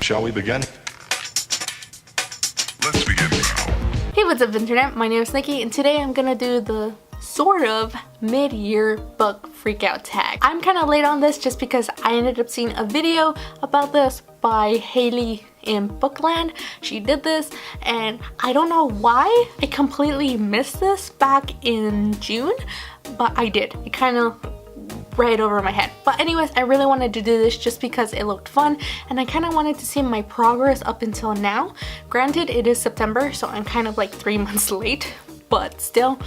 Shall we begin? Let's begin now. Hey, what's up internet? My name is Nikki and today I'm gonna do the sort of mid-year book freakout tag. I'm kind of late on this just because I ended up seeing a video about this by Haley in Bookland. She did this and I don't know why I completely missed this back in June, but I did. It kind of right over my head. But anyways, I really wanted to do this just because it looked fun and I kind of wanted to see my progress up until now. Granted, it is September, so I'm kind of like 3 months late, but still,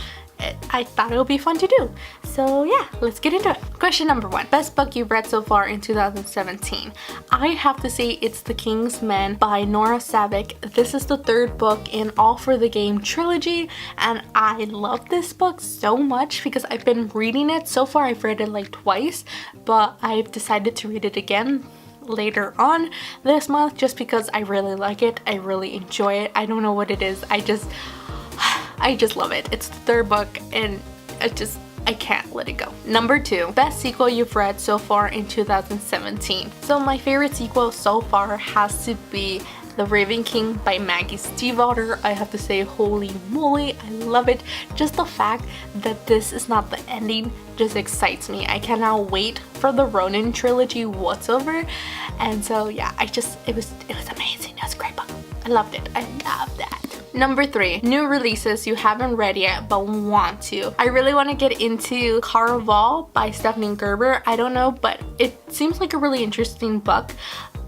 I thought it would be fun to do. So yeah, let's get into it. Question number 1. Best book you've read so far in 2017. I have to say it's The King's Men by Nora Savick. This is the 3rd book in All for the Game trilogy and I love this book so much because I've been reading it. So far I've read it like twice, but I've decided to read it again later on this month just because I really like it. I really enjoy it. I don't know what it is. I just love it. It's the 3rd book and I can't let it go. Number 2, best sequel you've read so far in 2017. So my favorite sequel so far has to be The Raven King by Maggie Stiefvater. I have to say, holy moly, I love it. Just the fact that this is not the ending just excites me. I cannot wait for the Ronin trilogy whatsoever. And so yeah, it was amazing. It was a great book. I loved it. I loved that. Number 3, new releases you haven't read yet but want to. I really want to get into Caraval by Stephanie Gerber. I don't know, but it seems like a really interesting book.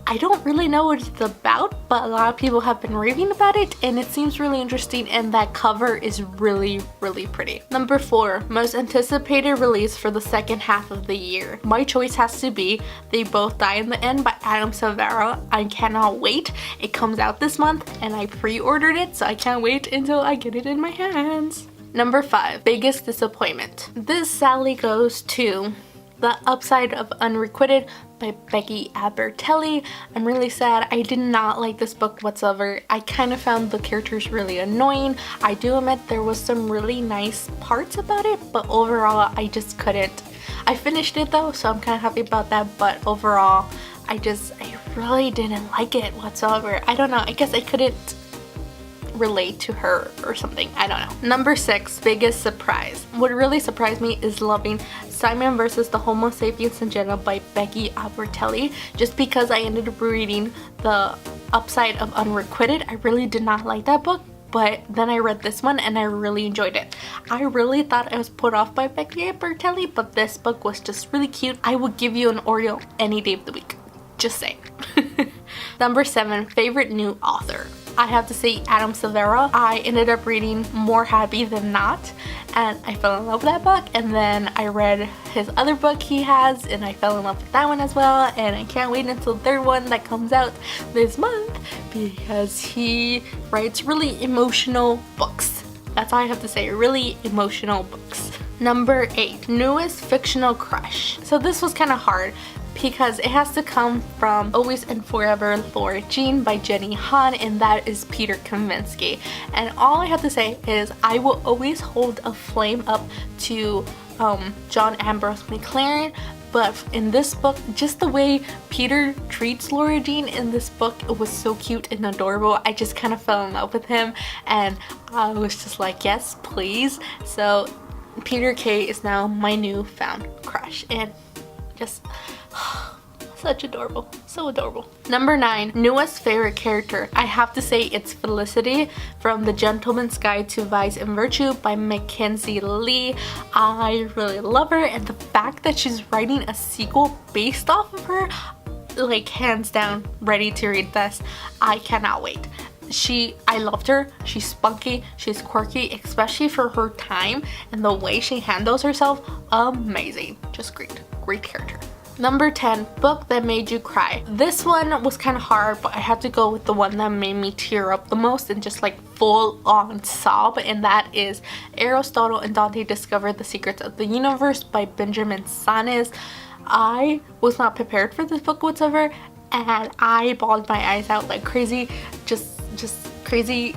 I don't really know what it's about, but a lot of people have been raving about it and it seems really interesting and that cover is really pretty. Number 4, most anticipated release for the second half of the year. My choice has to be They Both Die in the End by Adam Silvera. I cannot wait. It comes out this month and I pre-ordered it, so I can't wait until I get it in my hands. Number 5, biggest disappointment. This sadly goes to The Upside of Unrequited by Becky Albertelli. I'm really sad. I did not like this book whatsoever. I kind of found the characters really annoying. I do admit there was some really nice parts about it, but overall I just couldn't. I finished it though, so I'm kind of happy about that, but overall I really didn't like it whatsoever. I don't know, I guess I couldn't relate to her or something. I don't know. Number 6, biggest surprise. What really surprised me is loving Simon vs. the Homo Sapiens Agenda by Becky Albertelli. Just because I ended up reading The Upside of Unrequited, I really did not like that book. But then I read this one and I really enjoyed it. I really thought I was put off by Becky Albertelli, but this book was just really cute. I would give you an Oreo any day of the week. Just saying. Number 7, favorite new author. I have to say Adam Silvera. I ended up reading More Happy Than Not and I fell in love with that book, and then I read his other book he has and I fell in love with that one as well, and I can't wait until the 3rd one that comes out this month because he writes really emotional books. That's all I have to say, really emotional books. Number 8, newest fictional crush. So this was kind of hard because it has to come from Always and Forever Laura Jean by Jenny Han, and that is Peter Kavinsky. And all I have to say is I will always hold a flame up to John Ambrose McLaren, but in this book, just the way Peter treats Laura Jean in this book, it was so cute and adorable. I just kind of fell in love with him and I was just like, yes, please. So Peter K is now my newfound crush and just such adorable, so adorable. Number 9, newest favorite character. I have to say it's Felicity from The Gentleman's Guide to Vice and Virtue by Mackenzie Lee. I really love her, and the fact that she's writing a sequel based off of her, like hands down ready to read this. I cannot wait. I loved her. She's spunky, she's quirky, especially for her time, and the way she handles herself, amazing. Just great character. Number 10, book that made you cry. This one was kind of hard, but I had to go with the one that made me tear up the most and just like full on sob, and that is Aristotle and Dante Discover the Secrets of the Universe by Benjamin Sanis. I was not prepared for this book whatsoever and I bawled my eyes out like crazy. Just crazy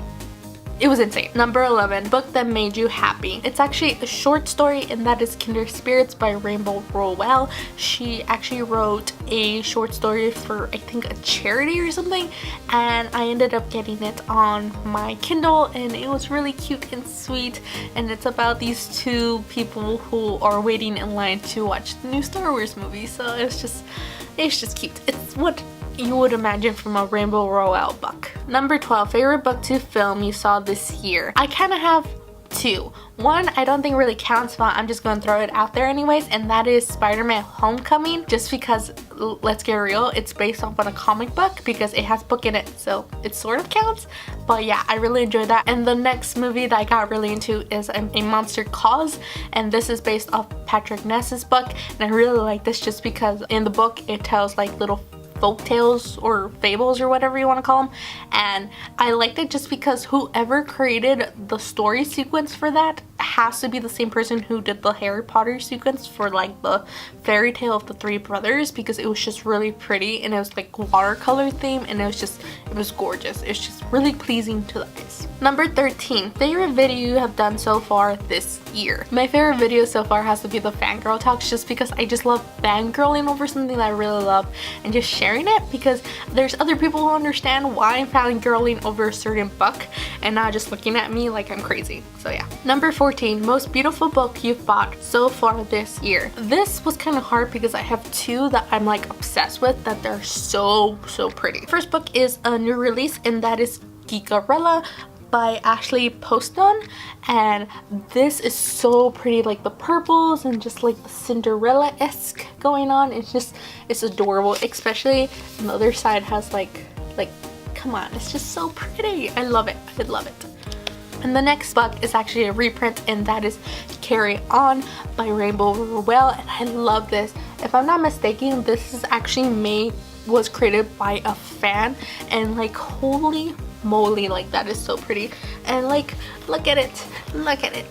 it was insane. Number 11, book that made you happy. It's actually a short story, and that is Kindred Spirits by Rainbow Rowell. She actually wrote a short story for, I think, a charity or something, and I ended up getting it on my Kindle, and it was really cute and sweet. And it's about these two people who are waiting in line to watch the new Star Wars movie. So it's just cute. It's what you would imagine from a Rainbow Rowell book. Number 12, favorite book to film you saw this year. I kind of have two. One I don't think really counts, but I'm just going to throw it out there anyways, and that is Spider-Man Homecoming, just because, let's get real, it's based off on a comic book because it has book in it, so it sort of counts. But yeah, I really enjoyed that. And the next movie that I got really into is A Monster Calls, and this is based off Patrick Ness's book, and I really like this just because in the book it tells like little folk tales or fables or whatever you want to call them, and I liked it just because whoever created the story sequence for that has to be the same person who did the Harry Potter sequence for like the fairy tale of the three brothers, because it was just really pretty and it was like watercolor theme, and it was gorgeous. It's just really pleasing to the eyes. Number 13, favorite video you have done so far this year. My favorite video so far has to be the fangirl talks, just because I just love fangirling over something that I really love and just sharing it, because there's other people who understand why I'm fangirling over a certain book and not just looking at me like I'm crazy. So yeah. Number 14, most beautiful book you've bought so far this year. This was kind of hard because I have two that I'm like obsessed with, that they're so pretty. First book is a new release, and that is Geekarella by Ashley Poston, and this is so pretty, like the purples and just like the Cinderella-esque going on. It's adorable, especially the other side has like come on, it's just so pretty. I love it. I love it. And the next book is actually a reprint, and that is Carry On by Rainbow Rowell, and I love this. If I'm not mistaken, this is actually was created by a fan, and like holy moly, like that is so pretty. And like look at it,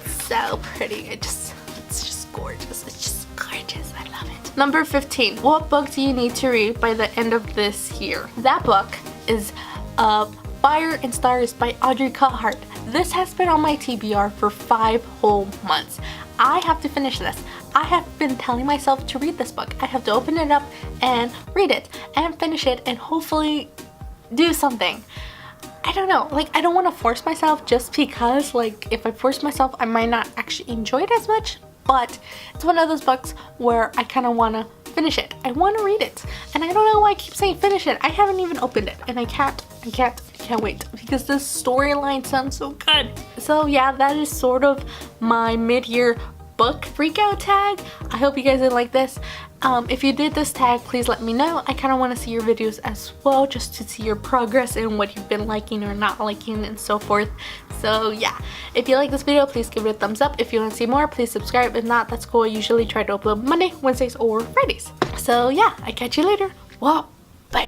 so pretty. It's just gorgeous. It's just gorgeous. I love it. Number 15, what book do you need to read by the end of this year? That book is Fire and Stars by Audrey Carr. This has been on my TBR for 5 whole months. I have to finish this. I have been telling myself to read this book. I have to open it up and read it and finish it and hopefully do something. I don't know, like I don't want to force myself, just because like if I force myself I might not actually enjoy it as much, but it's one of those books where I kind of want to finish it. I want to read it, and I don't know why I keep saying finish it. I haven't even opened it, and I can't wait because this storyline sounds so good. So yeah, that is sort of my mid-year book freakout tag. I hope you guys did like this. If you did this tag, please let me know. I kind of want to see your videos as well, just to see your progress and what you've been liking or not liking and so forth. So yeah, if you like this video, please give it a thumbs up. If you want to see more, please subscribe. If not, that's cool. I usually try to upload Monday, Wednesdays, or Fridays. So yeah, I catch you later. Well, bye.